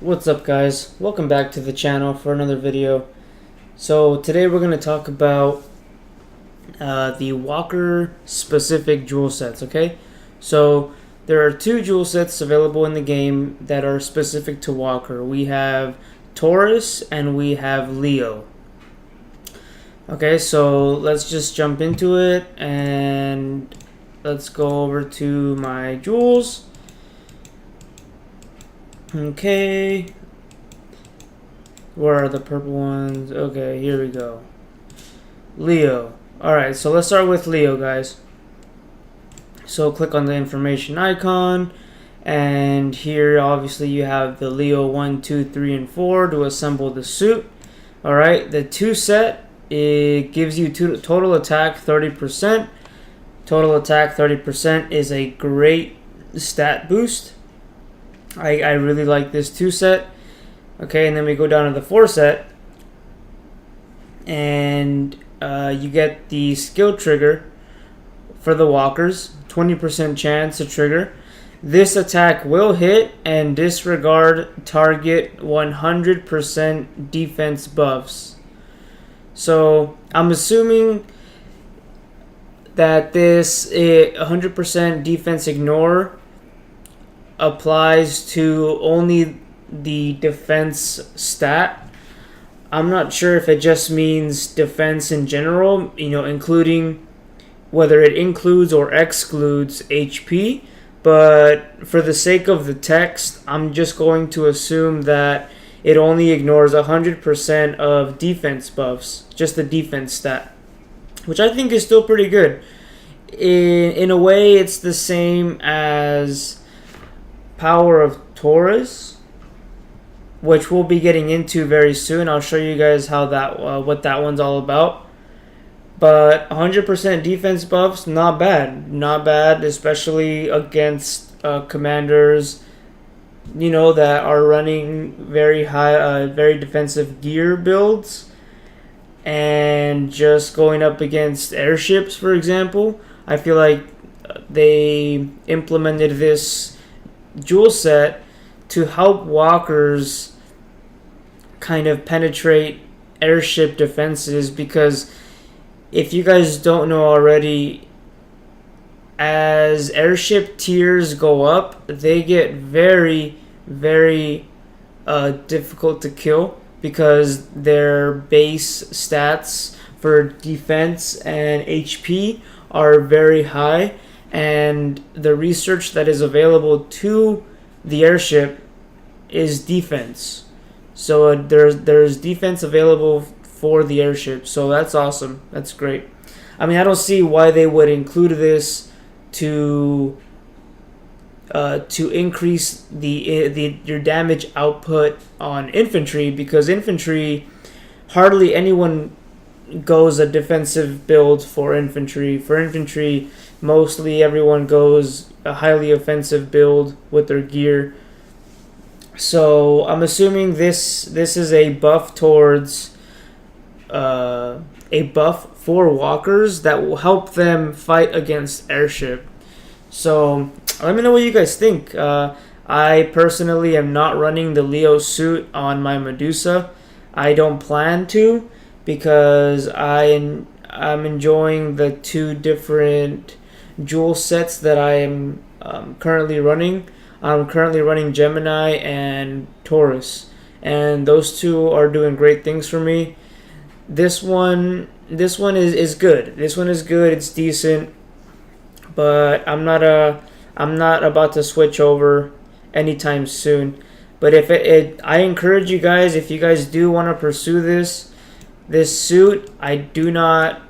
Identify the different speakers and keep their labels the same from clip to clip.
Speaker 1: What's up, guys? Welcome back to the channel for another video. So today we're going to talk about the Walker specific jewel sets. Okay, so there are two jewel sets available in the game that are specific to Walker. We have Taurus and we have Leo. Okay, so let's just jump into it and let's go over to my jewels. Okay, where are the purple ones? Okay, here we go. Leo. Alright, so let's start with Leo, guys. So click on the information icon, and here obviously you have the Leo 1, 2, 3, and 4 to assemble the suit. Alright, the 2 set, it gives you total attack 30%. Total attack 30% is a great stat boost. I really like this 2 set. Okay, and then we go down to the 4 set, and you get the skill trigger for the walkers, 20% chance to trigger. This attack will hit and disregard target 100% defense buffs. So I'm assuming that this 100% defense ignore applies to only the defense stat. I'm not sure if it just means defense in general, including whether it includes or excludes HP, but for the sake of the text, I'm just going to assume that it only ignores 100% of defense buffs, just the defense stat, which I think is still pretty good. In a way, it's the same as Power of Taurus, which we'll be getting into very soon. I'll show you guys how that what that one's all about. But 100% defense buffs, not bad, especially against commanders, that are running very high, very defensive gear builds, and just going up against airships, for example. I feel like they implemented this jewel set to help walkers kind of penetrate airship defenses, because if you guys don't know already, as airship tiers go up, they get very, very difficult to kill, because their base stats for defense and HP are very high, and the research that is available to the airship is defense. So there's defense available for the airship. So that's awesome. That's great. I mean, I don't see why they would include this to increase your damage output on infantry, because infantry, hardly anyone goes a defensive build for infantry. For infantry, mostly everyone goes a highly offensive build with their gear. So I'm assuming this is a buff towards a buff for walkers that will help them fight against airship. So let me know what you guys think. I personally am not running the Leo suit on my Medusa. I don't plan to, because I'm enjoying the 2 different jewel sets that I am currently running. I'm currently running Gemini and Taurus, and those 2 are doing great things for me. This one is good. This one is good. It's decent, but I'm not about to switch over anytime soon. But if I encourage you guys, if you guys do want to pursue this suit, I'm not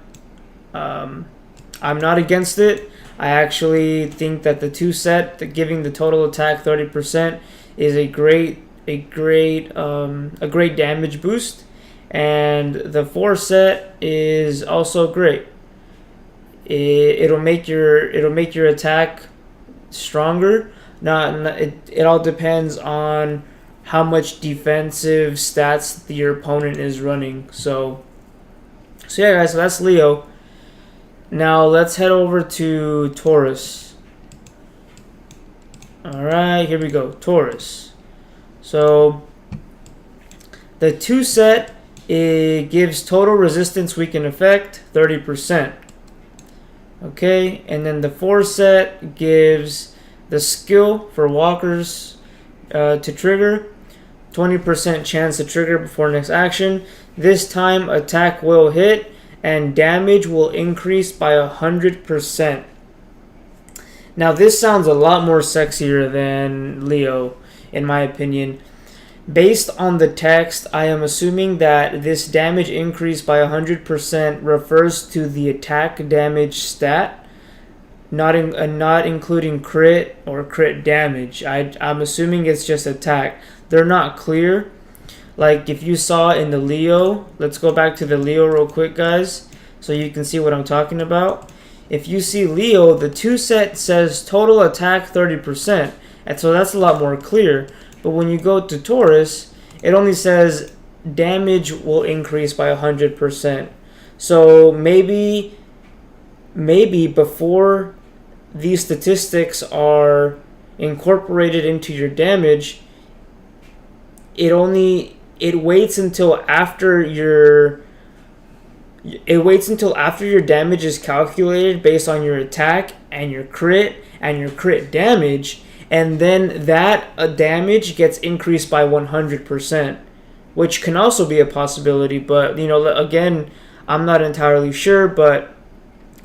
Speaker 1: against it. I actually think that the 2 set, giving the total attack 30%, is a great damage boost, and the 4 set is also great. It'll make your attack stronger. It all depends on how much defensive stats your opponent is running. So yeah, guys, so that's Leo. Now let's head over to Taurus. Alright, here we go. Taurus. So the 2 set, it gives total resistance weaken effect 30%. Okay, and then the 4 set gives the skill for walkers to trigger, 20% chance to trigger before next action. This time attack will hit and damage will increase by 100%. Now this sounds a lot more sexier than Leo, in my opinion. Based on the text, I am assuming that this damage increase by 100% refers to the attack damage stat, not including crit or crit damage. I'm assuming it's just attack. They're not clear. Like if you saw in the Leo, let's go back to the Leo real quick, guys, so you can see what I'm talking about. If you see Leo, the 2 set says total attack 30%, and so that's a lot more clear. But when you go to Taurus, it only says damage will increase by 100%. So maybe before these statistics are incorporated into your damage, it waits until after your damage is calculated based on your attack and your crit damage, and then that damage gets increased by 100%, which can also be a possibility. But again, I'm not entirely sure. But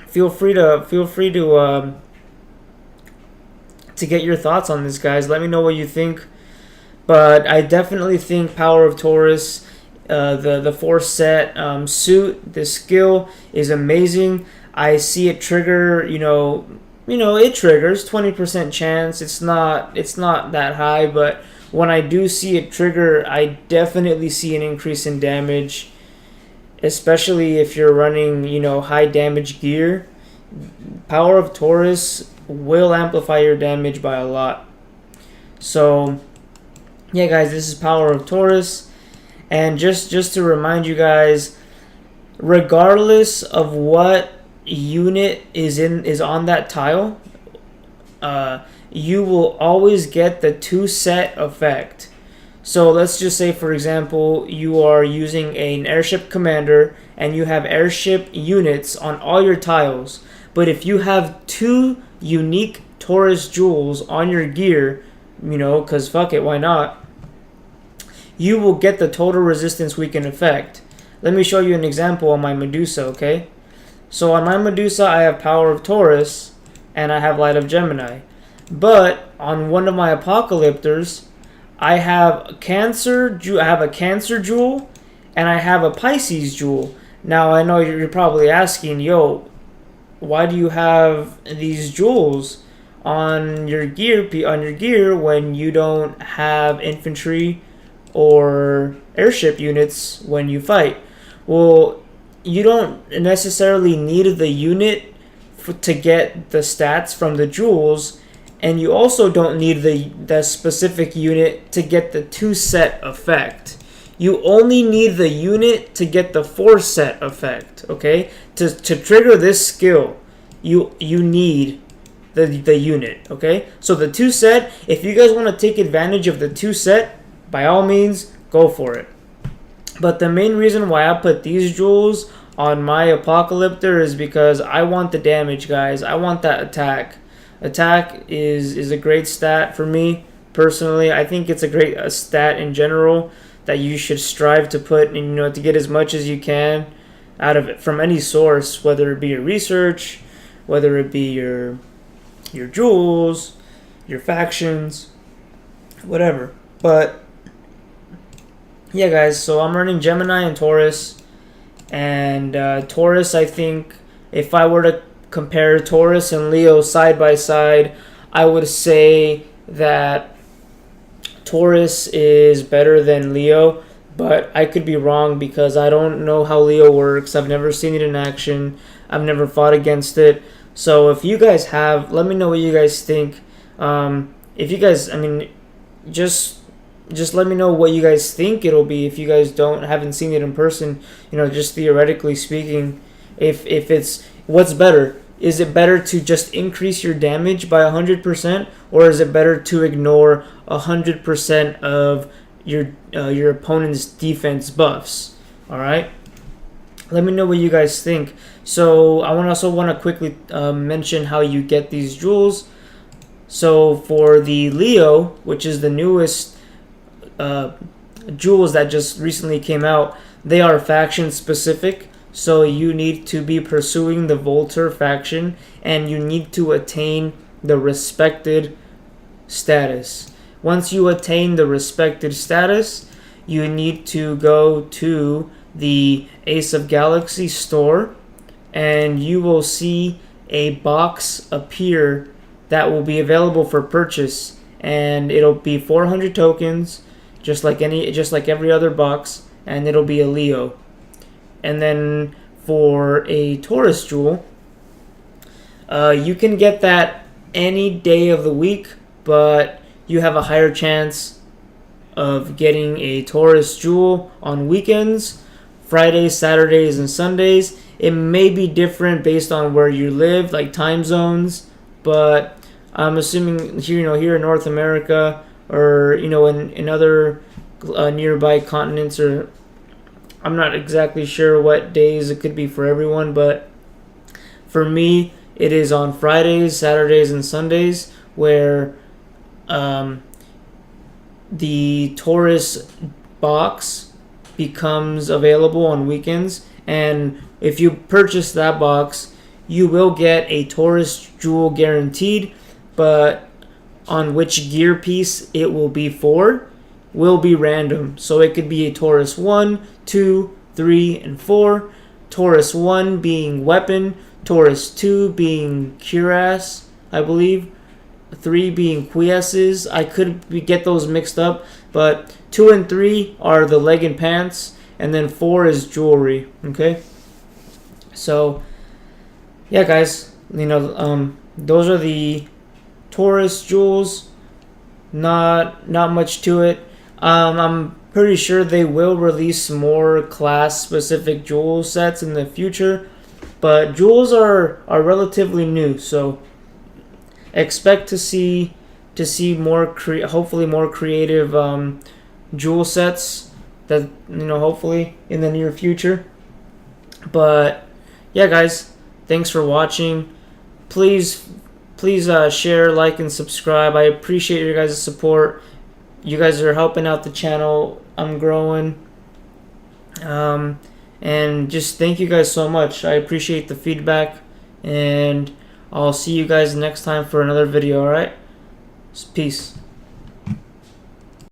Speaker 1: feel free to get your thoughts on this, guys. Let me know what you think. But I definitely think Power of Taurus, the 4 set suit, the skill is amazing. I see it trigger, it triggers 20% chance. It's not that high, but when I do see it trigger, I definitely see an increase in damage, especially if you're running, high damage gear. Power of Taurus will amplify your damage by a lot. So yeah, guys, this is Power of Taurus. And just to remind you guys, regardless of what unit is on that tile, you will always get the 2 set effect. So let's just say, for example, you are using an airship commander and you have airship units on all your tiles. But if you have 2 unique Taurus jewels on your gear, because fuck it, why not? You will get the total resistance weaken effect. Let me show you an example on my Medusa, okay? So on my Medusa, I have Power of Taurus and I have Light of Gemini. But on one of my Apocalyptors, I have a Cancer jewel and I have a Pisces jewel. Now I know you're probably asking, yo, why do you have these jewels on your gear when you don't have infantry or airship units when you fight? Well, you don't necessarily need the unit to get the stats from the jewels, and you also don't need the specific unit to get the 2 set effect. You only need the unit to get the 4 set effect, okay? To trigger this skill, you need the unit, okay? So the 2 set, if you guys want to take advantage of the 2 set, by all means, go for it. But the main reason why I put these jewels on my Apocalyptor is because I want the damage, guys. I want that attack. Attack is a great stat for me, personally. I think it's a great stat in general that you should strive to put, to get as much as you can out of it from any source, whether it be your research, whether it be your jewels, your factions, whatever. But yeah, guys, so I'm running Gemini and Taurus. And Taurus, I think, if I were to compare Taurus and Leo side by side, I would say that Taurus is better than Leo. But I could be wrong because I don't know how Leo works. I've never seen it in action. I've never fought against it. So if you guys have, let me know what you guys think. If you guys, just let me know what you guys think it'll be if you guys haven't seen it in person. Just theoretically speaking, if it's what's better, is it better to just increase your damage by 100%, or is it better to ignore 100% of your opponent's defense buffs? All right, let me know what you guys think. So I also want to quickly mention how you get these jewels. So for the Leo, which is the newest jewels that just recently came out, they are faction specific. So you need to be pursuing the Volter faction, and you need to attain the respected status. Once you attain the respected status, you need to go to the Ace of Galaxy store, and you will see a box appear that will be available for purchase, and it'll be 400 tokens, just like every other box, and it'll be a Leo. And then for a Taurus jewel, you can get that any day of the week, but you have a higher chance of getting a Taurus jewel on weekends, Fridays, Saturdays, and Sundays. It may be different based on where you live, like time zones, but I'm assuming here in North America, or in other nearby continents, or I'm not exactly sure what days it could be for everyone, but for me, it is on Fridays, Saturdays, and Sundays where the Taurus box becomes available on weekends. And if you purchase that box, you will get a Taurus jewel guaranteed, but on which gear piece it will be for will be random. So it could be a Taurus 1, 2, 3, and 4. Taurus 1 being weapon, Taurus 2 being cuirass, I believe. 3 being cuirasses. I could get those mixed up, but 2 and 3 are the leg and pants, and then 4 is jewelry. Okay, so yeah, guys, those are the Taurus jewels. Not much to it. I'm pretty sure they will release more class-specific jewel sets in the future, but jewels are relatively new, so expect to see more hopefully more creative jewel sets that hopefully in the near future. But yeah, guys, thanks for watching. Please share, like, and subscribe. I appreciate your guys' support. You guys are helping out the channel. I'm growing. And just thank you guys so much. I appreciate the feedback, and I'll see you guys next time for another video, alright? Peace.